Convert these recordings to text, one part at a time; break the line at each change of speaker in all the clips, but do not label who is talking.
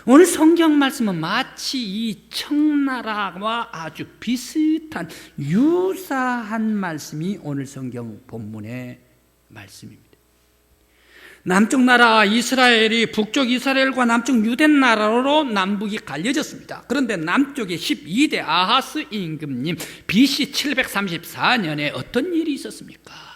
오늘 성경 말씀은 마치 이 청나라와 아주 비슷한 유사한 말씀이 오늘 성경 본문의 말씀입니다. 남쪽 나라 이스라엘이 북쪽 이스라엘과 남쪽 유대 나라로 남북이 갈려졌습니다. 그런데 남쪽에 12대 아하스 임금님 BC 734년에 어떤 일이 있었습니까?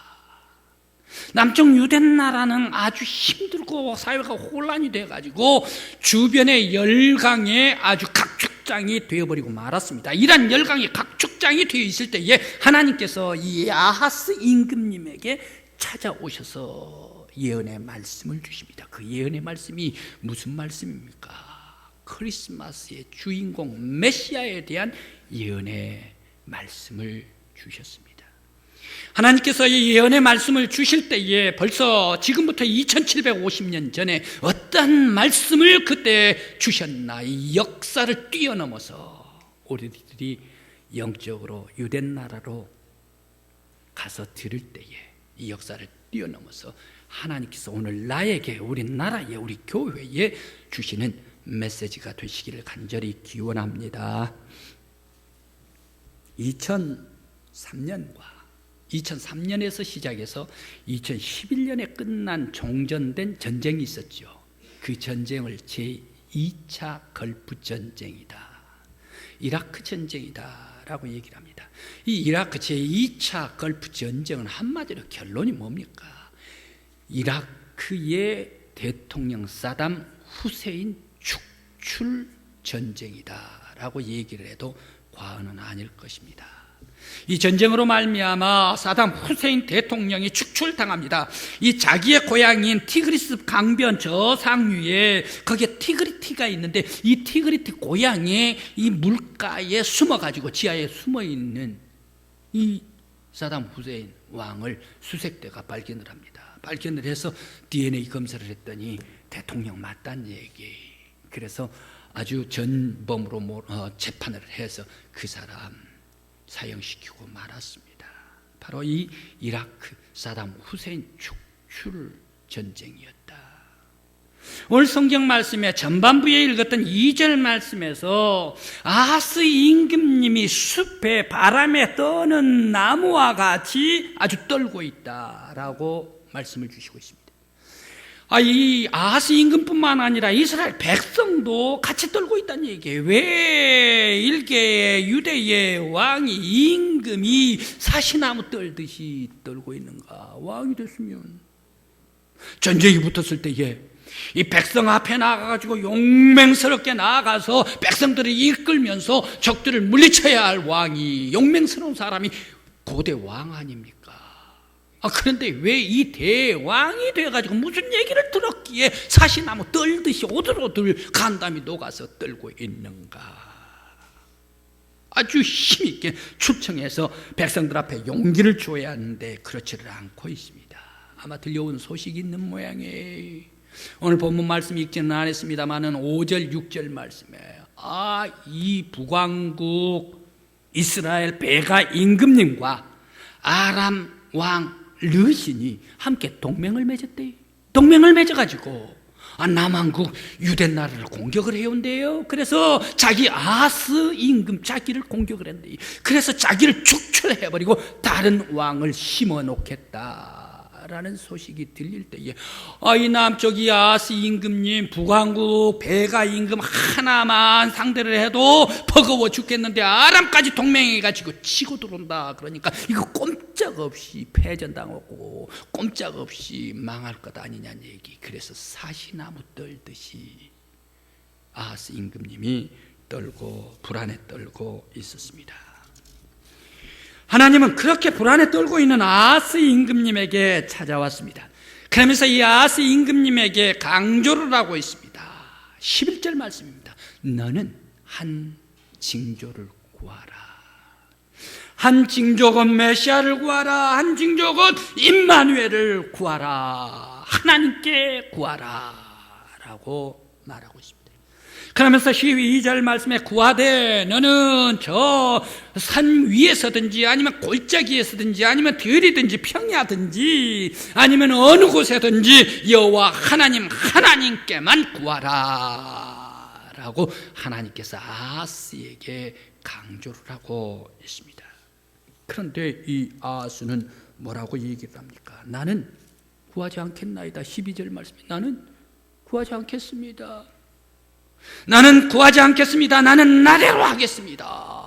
남쪽 유대 나라는 아주 힘들고 사회가 혼란이 돼가지고 주변의 열강에 아주 각축장이 되어버리고 말았습니다. 이런 열강이 각축장이 되어 있을 때에 하나님께서 이 아하스 임금님에게 찾아오셔서 예언의 말씀을 주십니다. 그 예언의 말씀이 무슨 말씀입니까? 크리스마스의 주인공 메시아에 대한 예언의 말씀을 주셨습니다. 하나님께서 이 예언의 말씀을 주실 때에 벌써 지금부터 2750년 전에 어떤 말씀을 그때 주셨나, 이 역사를 뛰어넘어서 우리들이 영적으로 유대나라로 가서 들을 때에 이 역사를 뛰어넘어서 하나님께서 오늘 나에게, 우리 나라에, 우리 교회에 주시는 메시지가 되시기를 간절히 기원합니다. 2003년에서 시작해서 2011년에 끝난 종전된 전쟁이 있었죠. 그 전쟁을 제2차 걸프 전쟁이다, 이라크 전쟁이다 라고 얘기를 합니다. 이 이라크 제2차 걸프 전쟁은 한마디로 결론이 뭡니까? 이라크의 대통령 사담 후세인 축출 전쟁이다 라고 얘기를 해도 과언은 아닐 것입니다. 이 전쟁으로 말미암아 사담 후세인 대통령이 축출당합니다. 이 자기의 고향인 티그리스 강변 저 상류에 거기에 티그리티가 있는데 이 티그리티 고향에 이 물가에 숨어가지고 지하에 숨어있는 이 사담 후세인 왕을 수색대가 발견을 합니다. 발견을 해서 DNA 검사를 했더니 대통령 맞다는 얘기. 그래서 아주 전범으로 재판을 해서 그 사람 사형시키고 말았습니다. 바로 이 이라크 사담 후세인 축출 전쟁이었다. 오늘 성경 말씀의 전반부에 읽었던 2절 말씀에서 아하스 임금님이 숲에 바람에 떠는 나무와 같이 아주 떨고 있다라고 말씀을 주시고 있습니다. 이 아하스 임금뿐만 아니라 이스라엘 백성도 같이 떨고 있다는 얘기예요. 왜 일개의 유대의 왕이 임금이 사시나무 떨듯이 떨고 있는가? 왕이 됐으면 전쟁이 붙었을 때에 이 백성 앞에 나가가지고 용맹스럽게 나아가서 백성들을 이끌면서 적들을 물리쳐야 할 왕이, 용맹스러운 사람이 고대 왕 아닙니까? 그런데 왜 이 대왕이 돼가지고 무슨 얘기를 들었기에 사시나무 떨듯이 오들오들 간담이 녹아서 떨고 있는가? 아주 힘있게 초청해서 백성들 앞에 용기를 줘야 하는데 그렇지를 않고 있습니다. 아마 들려온 소식이 있는 모양이에요. 오늘 본문 말씀 읽지는 않았습니다만은 5절 6절 말씀에 이 북왕국 이스라엘 베가 임금님과 아람 왕 르신이 함께 동맹을 맺었대요. 동맹을 맺어가지고 남왕국 유대 나라를 공격을 해온대요. 그래서 자기 아하스 임금 자기를 공격을 한대요. 그래서 자기를 축출해버리고 다른 왕을 심어놓겠다라는 소식이 들릴 때에 이 남쪽이 아하스 임금님 북왕국 베가 임금 하나만 상대를 해도 버거워 죽겠는데 아람까지 동맹해가지고 치고 들어온다. 그러니까 이거 꼼짝없이 패전당하고 꼼짝없이 망할 것 아니냐는 얘기. 그래서 사시나무 떨듯이 아하스 임금님이 떨고 불안에 떨고 있었습니다. 하나님은 그렇게 불안에 떨고 있는 아하스 임금님에게 찾아왔습니다. 그러면서 이 아하스 임금님에게 강조를 하고 있습니다. 11절 말씀입니다. 너는 한 징조를 구하라. 한 징조건 메시아를 구하라. 한 징조건 임마누엘을 구하라. 하나님께 구하라 라고 말하고 있습니다. 그러면서 12절 말씀에 구하되 너는 저 산 위에서든지 아니면 골짜기에서든지 아니면 들이든지 평야든지 아니면 어느 곳에든지 여호와 하나님께만 구하라 라고 하나님께서 아하스에게 강조를 하고 있습니다. 그런데 이 아하스는 뭐라고 얘기를 합니까? 나는 구하지 않겠나이다. 12절 말씀에 나는 구하지 않겠습니다. 나는 구하지 않겠습니다. 나는 나대로 하겠습니다.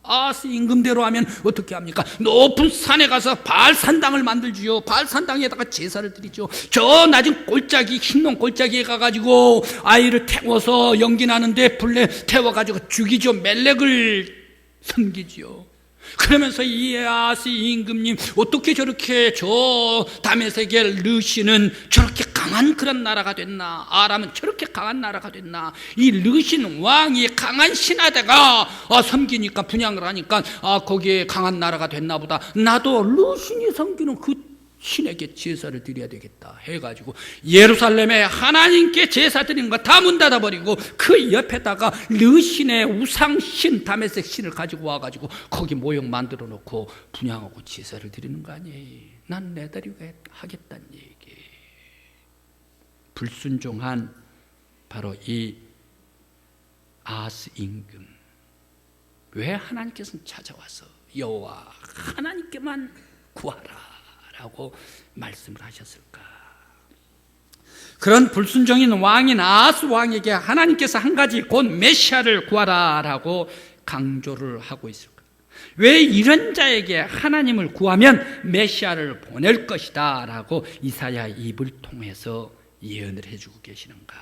아하스 임금대로 하면 어떻게 합니까? 높은 산에 가서 바알산당을 만들지요. 바알산당에다가 제사를 드리죠. 저 낮은 골짜기, 흰농 골짜기에 가가지고 아이를 태워서 연기나는데 불에 태워가지고 죽이죠. 멜렉을 섬기지요. 그러면서 이 아하스 임금님 어떻게 저렇게 저 다메섹의 르신은 저렇게 강한 그런 나라가 됐나? 아람은 저렇게 강한 나라가 됐나? 이 르신 왕이 강한 신하대가 섬기니까 분양을 하니까 거기에 강한 나라가 됐나 보다. 나도 르신이 섬기는 그 신에게 제사를 드려야 되겠다 해가지고 예루살렘에 하나님께 제사 드리는 거 다 문 닫아버리고 그 옆에다가 르신의 우상신 다메섹 신을 가지고 와가지고 거기 모형 만들어 놓고 분양하고 제사를 드리는 거 아니에요. 난 내다리고 하겠다는 얘기. 불순종한 바로 이 아하스 임금. 왜 하나님께서는 찾아와서 여호와 하나님께만 구하라 라고 말씀을 하셨을까? 그런 불순종인 왕인 아하스 왕에게 하나님께서 한 가지 곧 메시아를 구하라 라고 강조를 하고 있을까? 왜 이런 자에게 하나님을 구하면 메시아를 보낼 것이다 라고 이사야 입을 통해서 예언을 해주고 계시는가?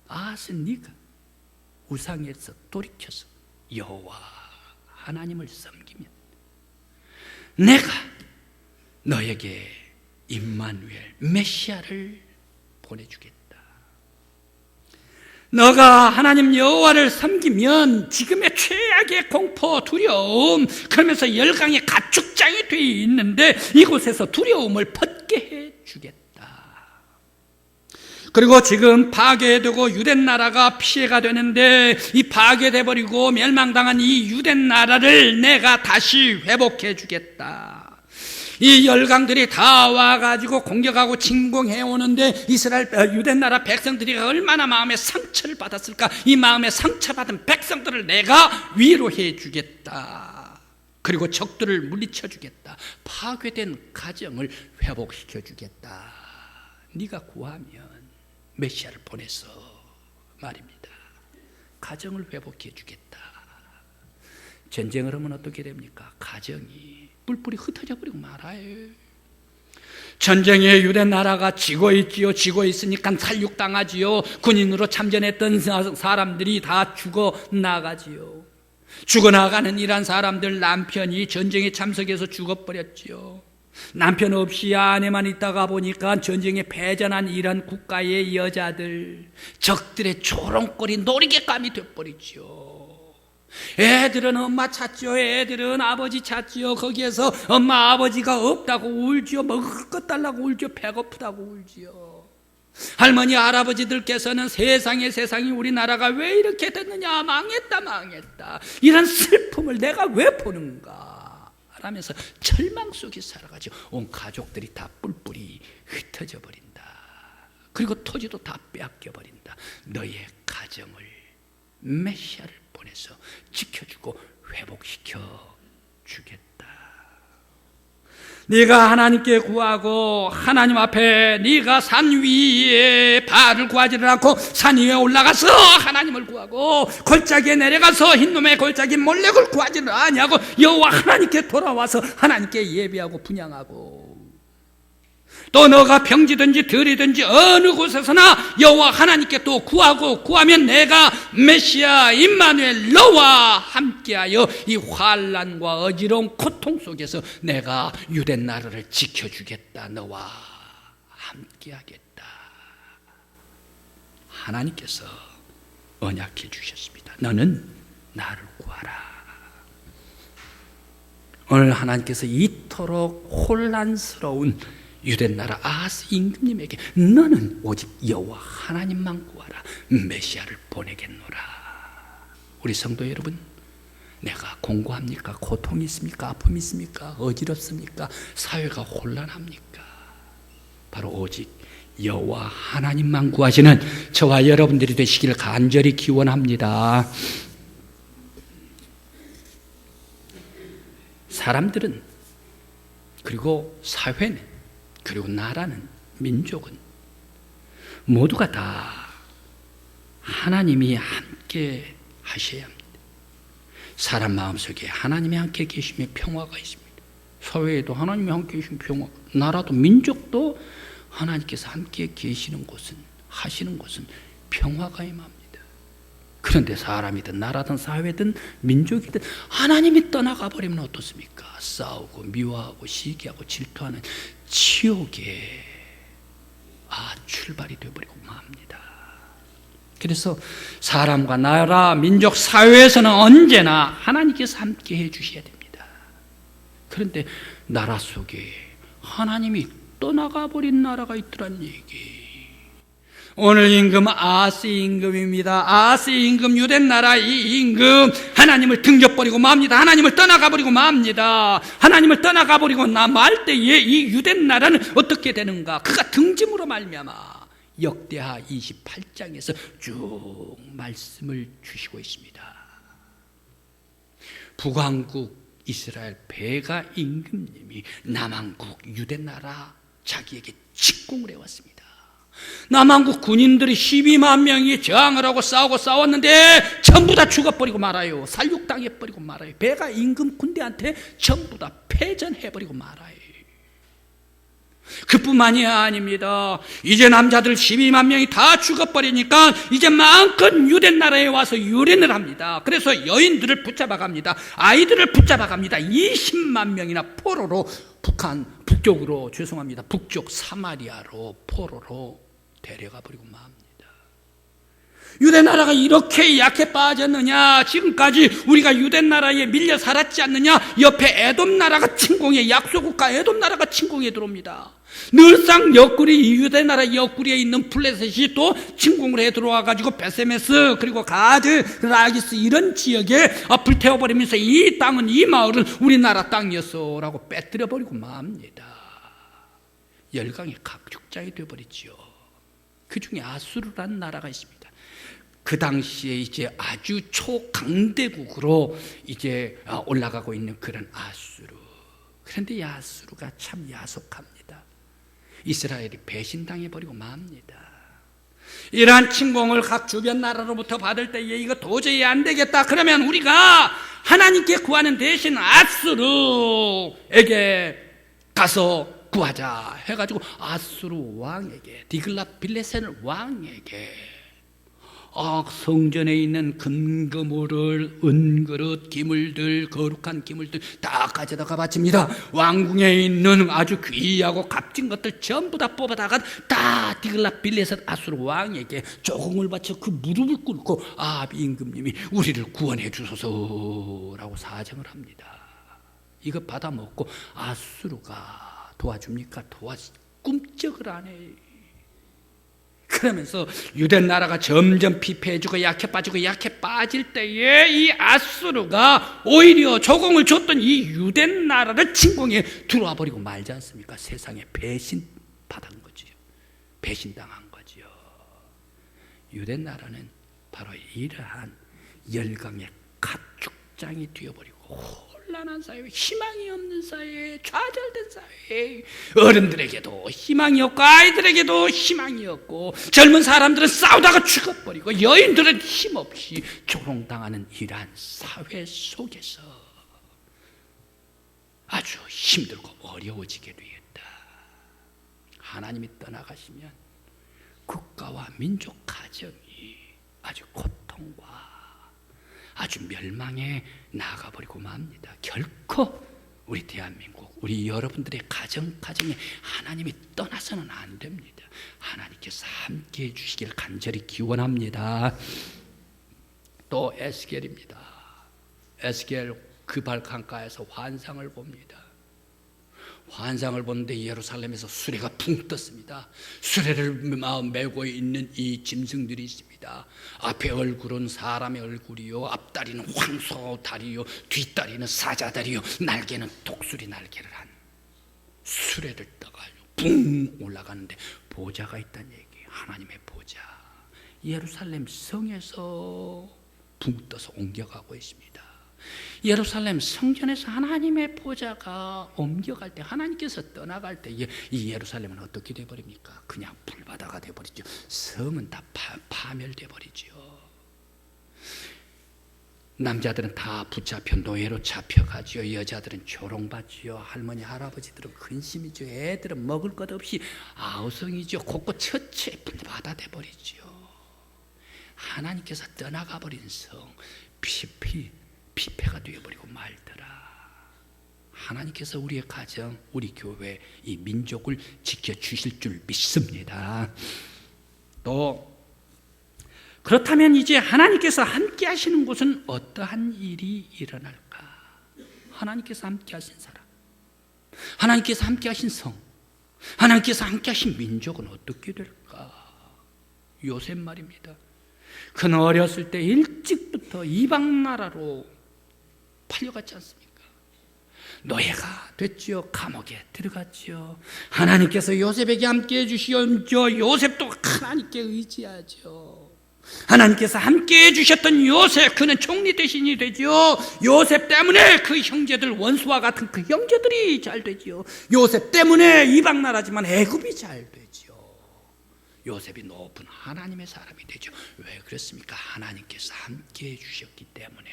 아하스 네가 우상에서 돌이켜서 여호와 하나님을 섬기면 내가 너에게 임마누엘 메시아를 보내주겠다. 너가 하나님 여호와를 섬기면 지금의 최악의 공포, 두려움, 그러면서 열강의 가축장이 되어 있는데 이곳에서 두려움을 벗게 해주겠다. 그리고 지금 파괴되고 유대 나라가 피해가 되는데 이 파괴돼 버리고 멸망당한 이 유대 나라를 내가 다시 회복해 주겠다. 이 열강들이 다 와가지고 공격하고 침공해 오는데 유대 나라 백성들이 얼마나 마음에 상처를 받았을까? 이 마음에 상처받은 백성들을 내가 위로해 주겠다. 그리고 적들을 물리쳐 주겠다. 파괴된 가정을 회복시켜 주겠다. 네가 구하면 메시아를 보내서 말입니다. 가정을 회복해 주겠다. 전쟁을 하면 어떻게 됩니까? 가정이 뿔뿔이 흩어져 버리고 말아요. 전쟁에 유대 나라가 지고 있지요. 지고 있으니까 살육당하지요. 군인으로 참전했던 사람들이 다 죽어나가지요. 죽어나가는 이란 사람들 남편이 전쟁에 참석해서 죽어버렸지요. 남편 없이 아내만 있다가 보니까 전쟁에 패전한 이런 국가의 여자들, 적들의 조롱거리 놀이개감이 돼버리죠. 애들은 엄마 찾지요. 애들은 아버지 찾지요. 거기에서 엄마 아버지가 없다고 울지요. 먹을 것 달라고 울지요. 배고프다고 울지요. 할머니 할아버지들께서는 세상에 우리나라가 왜 이렇게 됐느냐, 망했다 이런 슬픔을 내가 왜 보는가 라면서 절망 속에 살아가지고 온 가족들이 다 뿔뿔이 흩어져 버린다. 그리고 토지도 다 빼앗겨 버린다. 너의 가정을 메시아를 보내서 지켜주고 회복시켜 주겠다. 네가 하나님께 구하고 하나님 앞에 네가 산 위에 바알을 구하지를 않고 산 위에 올라가서 하나님을 구하고 골짜기에 내려가서 흰놈의 골짜기 몰렉을 구하지를 아니하고 여호와 하나님께 돌아와서 하나님께 예배하고 분향하고 또 너가 병지든지 들이든지 어느 곳에서나 여호와 하나님께 또 구하면 내가 메시아 임마누엘 너와 함께하여 이 환난과 어지러운 고통 속에서 내가 유대 나라를 지켜주겠다. 너와 함께하겠다. 하나님께서 언약해 주셨습니다. 너는 나를 구하라. 오늘 하나님께서 이토록 혼란스러운 유대 나라 아하스 임금님에게 너는 오직 여호와 하나님만 구하라. 메시아를 보내겠노라. 우리 성도 여러분, 내가 공고합니까? 고통이 있습니까? 아픔이 있습니까? 어지럽습니까? 사회가 혼란합니까? 바로 오직 여호와 하나님만 구하시는 저와 여러분들이 되시기를 간절히 기원합니다. 사람들은, 그리고 사회는, 그리고 나라는, 민족은 모두가 다 하나님이 함께 하셔야 합니다. 사람 마음속에 하나님이 함께 계시며 평화가 있습니다. 사회에도 하나님이 함께 계시면 평화, 나라도 민족도 하나님께서 함께 계시는 곳은, 하시는 곳은 평화가 임합니다. 그런데 사람이든 나라든 사회든 민족이든 하나님이 떠나가 버리면 어떻습니까? 싸우고 미워하고 시기하고 질투하는 지옥의 출발이 되어버리고 맙니다. 그래서 사람과 나라, 민족, 사회에서는 언제나 하나님께서 함께 해주셔야 됩니다. 그런데 나라 속에 하나님이 떠나가 버린 나라가 있더란 얘기. 오늘 임금 아스 임금입니다. 아스 임금, 유대 나라 이 임금 하나님을 등져버리고 맙니다. 하나님을 떠나가 버리고 맙니다. 하나님을 떠나가 버리고 말 때에 이 유대 나라는 어떻게 되는가? 그가 등짐으로 말미암아 역대하 28장에서 쭉 말씀을 주시고 있습니다. 북왕국 이스라엘 베가 임금님이 남왕국 유대 나라 자기에게 직공을 해왔습니다. 남한국 군인들이 12만 명이 저항을 하고 싸웠는데 전부 다 죽어버리고 말아요. 살육당해버리고 말아요. 베가 임금 군대한테 전부 다 패전해버리고 말아요. 그뿐만이 아닙니다. 이제 남자들 12만 명이 다 죽어버리니까 이제 마음껏 유대 나라에 와서 유린을 합니다. 그래서 여인들을 붙잡아갑니다. 아이들을 붙잡아갑니다. 20만 명이나 포로로 북쪽 사마리아로 포로로 데려가 버리고 맙니다. 유대 나라가 이렇게 약해 빠졌느냐? 지금까지 우리가 유대 나라에 밀려 살았지 않느냐? 옆에 에돔 나라가 침공해, 약소국가 에돔 나라가 침공해 들어옵니다. 늘상 옆구리, 유대 나라 옆구리에 있는 블레셋이 또 침공을 해 들어와가지고 베세메스 그리고 가드, 라기스 이런 지역에 불태워버리면서 이 땅은, 이 마을은 우리나라 땅이었어 라고 빼뜨려버리고 맙니다. 열강의 각축장이 되어버리죠. 그 중에 아수르라는 나라가 있습니다. 그 당시에 이제 아주 초강대국으로 이제 올라가고 있는 그런 아수르. 그런데 이 아수르가 참 야속합니다. 이스라엘이 배신당해버리고 맙니다. 이러한 침공을 각 주변 나라로부터 받을 때에 이거 도저히 안 되겠다. 그러면 우리가 하나님께 구하는 대신 아수르에게 가서 구하자 해가지고 아수르 왕에게, 디글랏 빌레셋 왕에게 성전에 있는 금그물을, 은그릇, 기물들, 거룩한 기물들 다 가져다가 바칩니다. 왕궁에 있는 아주 귀하고 값진 것들 전부 다 뽑아다가 다 디글랏 빌레셋 아수르 왕에게 조공을 바쳐 그 무릎을 꿇고 임금님이 우리를 구원해 주소서라고 사정을 합니다. 이거 받아먹고 아수르가 도와줍니까? 꿈쩍을 안 해요. 그러면서 유대 나라가 점점 피폐해지고 약해 빠질 때에 이 아수르가 오히려 조공을 줬던 이 유대 나라를 침공해 들어와 버리고 말지 않습니까? 세상에 배신받은 거지요. 배신당한 거지요. 유대 나라는 바로 이러한 열강의 가축장이 되어버리고 혼란한 사회, 희망이 없는 사회, 좌절된 사회, 어른들에게도 희망이 없고 아이들에게도 희망이 없고 젊은 사람들은 싸우다가 죽어버리고 여인들은 힘없이 조롱당하는 이러한 사회 속에서 아주 힘들고 어려워지게 되었다. 하나님이 떠나가시면 국가와 민족 가정이 아주 고통과 아주 멸망에 나가버리고 맙니다. 결코 우리 대한민국, 우리 여러분들의 가정에 하나님이 떠나서는 안 됩니다. 하나님께서 함께해 주시길 간절히 기원합니다. 또 에스겔입니다. 에스겔 그 발강가에서 환상을 봅니다. 환상을 보는데 예루살렘에서 수레가 붕 떴습니다. 수레를 메고 있는 이 짐승들이 있습니다. 앞에 얼굴은 사람의 얼굴이요, 앞다리는 황소 다리요, 뒷다리는 사자 다리요, 날개는 독수리 날개를 한 수레를 떠가요. 붕 붕 올라가는데 보좌가 있다는 얘기예요. 하나님의 보좌. 예루살렘 성에서 붕 떠서 옮겨가고 있습니다. 예루살렘 성전에서 하나님의 보좌가 옮겨갈 때, 하나님께서 떠나갈 때 이 예루살렘은 어떻게 돼버립니까? 그냥 불바다가 돼버리죠. 성은 다 파멸돼버리죠. 남자들은 다 붙잡혀 노예로 잡혀가죠. 여자들은 조롱받죠. 할머니 할아버지들은 근심이죠. 애들은 먹을 것 없이 아우성이죠. 곳곳 처치에 불바다 돼버리죠. 하나님께서 떠나가 버린 성, 피폐가 되어버리고 말더라. 하나님께서 우리의 가정, 우리 교회, 이 민족을 지켜주실 줄 믿습니다. 또 그렇다면 이제 하나님께서 함께 하시는 곳은 어떠한 일이 일어날까? 하나님께서 함께 하신 사람, 하나님께서 함께 하신 성, 하나님께서 함께 하신 민족은 어떻게 될까? 요셉 말입니다. 그는 어렸을 때 일찍부터 이방 나라로 팔려갔지 않습니까? 노예가 됐지요. 감옥에 들어갔지요. 하나님께서 요셉에게 함께 해주시었죠. 요셉도 하나님께 의지하죠. 하나님께서 함께 해주셨던 요셉, 그는 총리 대신이 되죠. 요셉 때문에 그 형제들, 원수와 같은 그 형제들이 잘 되죠. 요셉 때문에 이방 나라지만 애굽이 잘 되죠. 요셉이 높은 하나님의 사람이 되죠. 왜 그렇습니까? 하나님께서 함께 해주셨기 때문에.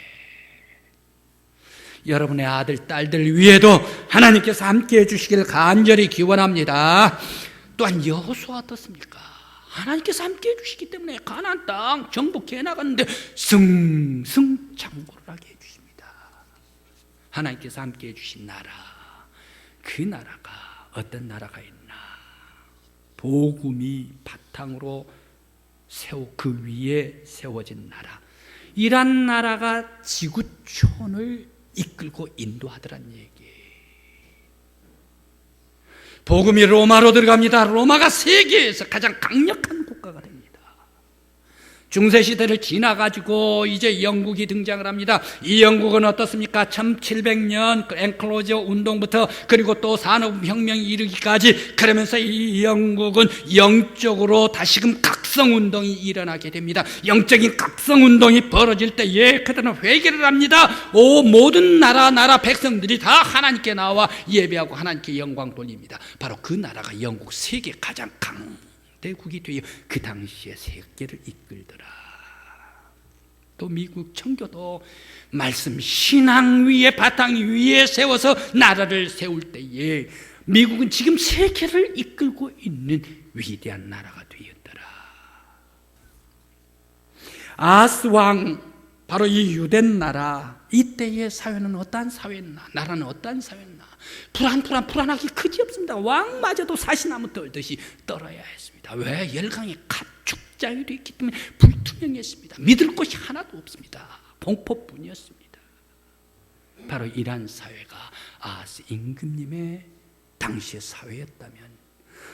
여러분의 아들, 딸들 위에도 하나님께서 함께 해주시기를 간절히 기원합니다. 또한 여호수아 어떻습니까? 하나님께서 함께 해주시기 때문에 가나안 땅 정복해 나갔는데 승승장구를 하게 해주십니다. 하나님께서 함께 해주신 나라, 그 나라가 어떤 나라가 있나? 복음이 바탕으로 그 위에 세워진 나라, 이란 나라가 지구촌을 이끌고 인도하더란 얘기. 복음이 로마로 들어갑니다. 로마가 세계에서 가장 강력한 국가가 됩니다. 중세시대를 지나가지고 이제 영국이 등장을 합니다. 이 영국은 어떻습니까? 1700년 그 앵클로저 운동부터 그리고 또 산업혁명이 이르기까지, 그러면서 이 영국은 영적으로 다시금 각성운동이 일어나게 됩니다. 영적인 각성운동이 벌어질 때에 그들은 회개를 합니다. 모든 나라 백성들이 다 하나님께 나와 예배하고 하나님께 영광 돌립니다. 바로 그 나라가 영국, 세계 가장 대국이 되어 그 당시에 세계를 이끌더라. 또 미국 청교도 말씀 신앙 위에, 바탕 위에 세워서 나라를 세울 때에 미국은 지금 세계를 이끌고 있는 위대한 나라가 되었더라. 아하스 왕, 바로 이 유댄 나라, 이때의 사회는 어떠한 사회였나? 나라는 어떠한 사회였나? 불안하기 그지없습니다. 왕마저도 사시나무 떨듯이 떨어야 했습니다. 왜? 열강의 가축자유도 있기 때문에 불투명했습니다. 믿을 것이 하나도 없습니다. 공포뿐이었습니다. 바로 이러한 사회가 아하스 임금님의 당시의 사회였다면,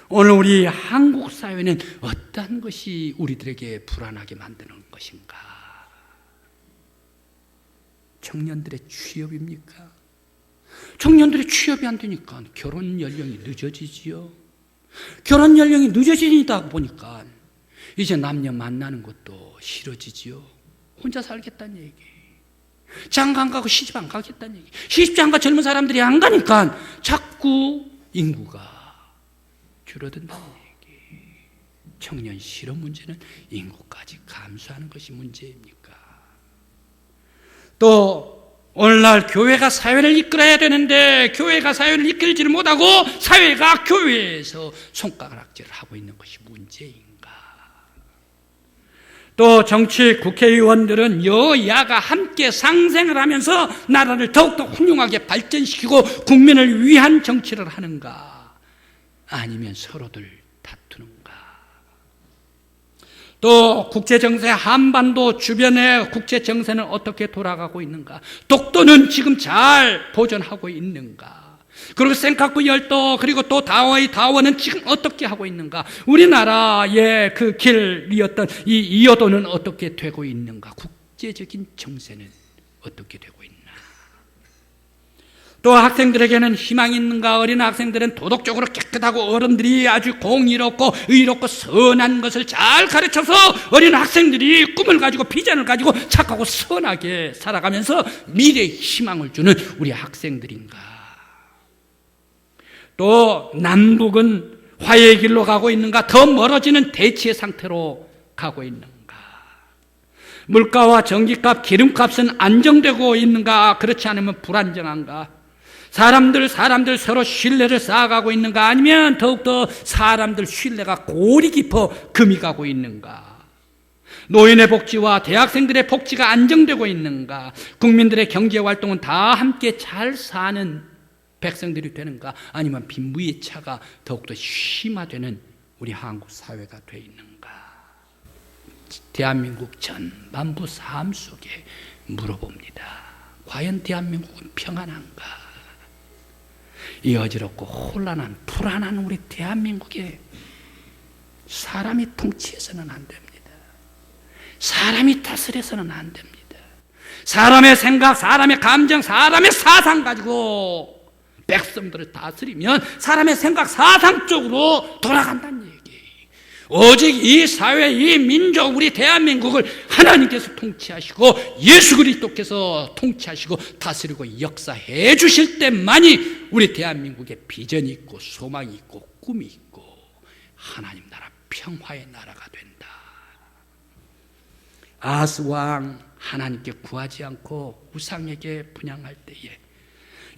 오늘 우리 한국 사회는 어떠한 것이 우리들에게 불안하게 만드는 것인가? 청년들의 취업입니까? 청년들의 취업이 안 되니까 결혼 연령이 늦어지지요. 결혼 연령이 늦어지다 보니까 이제 남녀 만나는 것도 싫어지지요. 혼자 살겠다는 얘기, 장가 안 가고 시집 안 가겠다는 얘기, 시집장가 젊은 사람들이 안 가니까 자꾸 인구가 줄어든다는 얘기. 청년 실업 문제는 인구까지 감소하는 것이 문제입니까? 또 오늘날 교회가 사회를 이끌어야 되는데 교회가 사회를 이끌지를 못하고 사회가 교회에서 손가락질을 하고 있는 것이 문제인가? 또 정치 국회의원들은 여야가 함께 상생을 하면서 나라를 더욱더 훌륭하게 발전시키고 국민을 위한 정치를 하는가? 아니면 서로들 다투는가? 또 국제정세, 한반도 주변의 국제정세는 어떻게 돌아가고 있는가? 독도는 지금 잘 보존하고 있는가? 그리고 센카쿠 열도, 그리고 또 다원은 지금 어떻게 하고 있는가? 우리나라의 그 길이었던 이 이어도는 어떻게 되고 있는가? 국제적인 정세는 어떻게 되고 있나? 또 학생들에게는 희망이 있는가? 어린 학생들은 도덕적으로 깨끗하고 어른들이 아주 공의롭고 의롭고 선한 것을 잘 가르쳐서 어린 학생들이 꿈을 가지고 비전을 가지고 착하고 선하게 살아가면서 미래의 희망을 주는 우리 학생들인가? 또 남북은 화해의 길로 가고 있는가? 더 멀어지는 대치의 상태로 가고 있는가? 물가와 전기값, 기름값은 안정되고 있는가? 그렇지 않으면 불안정한가? 사람들 서로 신뢰를 쌓아가고 있는가? 아니면 더욱더 사람들 신뢰가 골이 깊어 금이 가고 있는가? 노인의 복지와 대학생들의 복지가 안정되고 있는가? 국민들의 경제활동은 다 함께 잘 사는 백성들이 되는가? 아니면 빈부의 차가 더욱더 심화되는 우리 한국 사회가 되어 있는가? 대한민국 전반부 삶 속에 물어봅니다. 과연 대한민국은 평안한가? 이 어지럽고 혼란한 불안한 우리 대한민국에 사람이 통치해서는 안 됩니다. 사람이 다스려서는 안 됩니다. 사람의 생각, 사람의 감정, 사람의 사상 가지고 백성들을 다스리면 사람의 생각, 사상 쪽으로 돌아간다는 얘기예요. 오직 이 사회, 이 민족, 우리 대한민국을 하나님께서 통치하시고 예수 그리스도께서 통치하시고 다스리고 역사해 주실 때만이 우리 대한민국에 비전이 있고 소망이 있고 꿈이 있고 하나님 나라 평화의 나라가 된다. 아하스 왕 하나님께 구하지 않고 우상에게 분향할 때에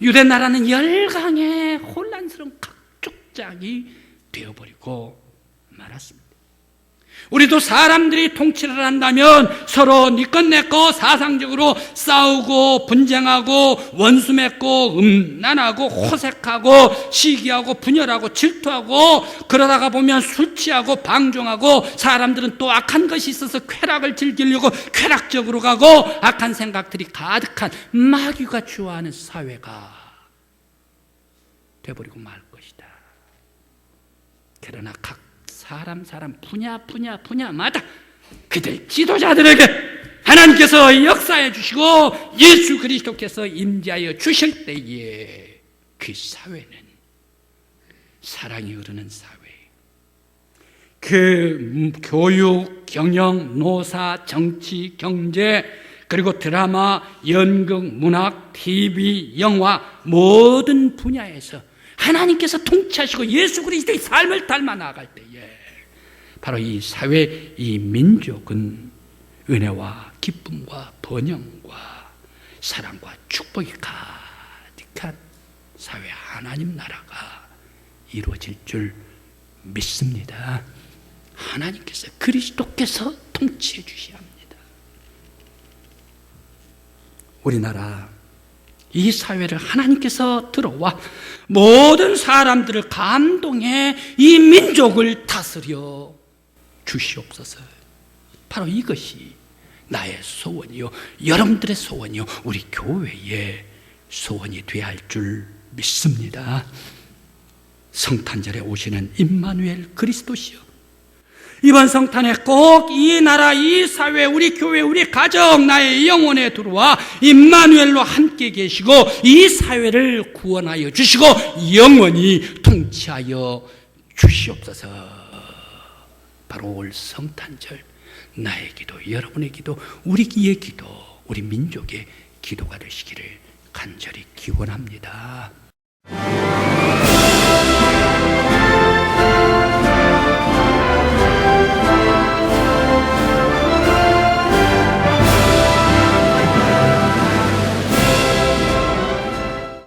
유대 나라는 열강의 혼란스러운 각족장이 되어버리고 말았습니다. 우리도 사람들이 통치를 한다면 서로 니것 내꺼 사상적으로 싸우고 분쟁하고 원수 맺고 음란하고 호색하고 시기하고 분열하고 질투하고 그러다가 보면 술 취하고 방종하고 사람들은 또 악한 것이 있어서 쾌락을 즐기려고 쾌락적으로 가고 악한 생각들이 가득한 마귀가 주어하는 사회가 돼버리고 말 것이다. 그러나 각 사람 분야마다 그들 지도자들에게 하나님께서 역사해 주시고 예수 그리스도께서 임재하여 주실 때에 그 사회는 사랑이 흐르는 사회, 그 교육, 경영, 노사, 정치, 경제 그리고 드라마, 연극, 문학, TV, 영화 모든 분야에서 하나님께서 통치하시고 예수 그리스도의 삶을 닮아 나아갈 때에 바로 이 사회, 이 민족은 은혜와 기쁨과 번영과 사랑과 축복이 가득한 사회 하나님 나라가 이루어질 줄 믿습니다. 하나님께서 그리스도께서 통치해 주셔야 합니다. 우리나라 이 사회를 하나님께서 들어와 모든 사람들을 감동해 이 민족을 다스려 주시옵소서. 바로 이것이 나의 소원이요 여러분들의 소원이요 우리 교회의 소원이 되어야 할 줄 믿습니다. 성탄절에 오시는 임마누엘 그리스도시여, 이번 성탄에 꼭 이 나라, 이 사회, 우리 교회, 우리 가정, 나의 영혼에 들어와 임마누엘로 함께 계시고 이 사회를 구원하여 주시고 영원히 통치하여 주시옵소서. 바로 올 성탄절 나의 기도, 여러분의 기도, 우리의 기도, 우리 민족의 기도가 되시기를 간절히 기원합니다.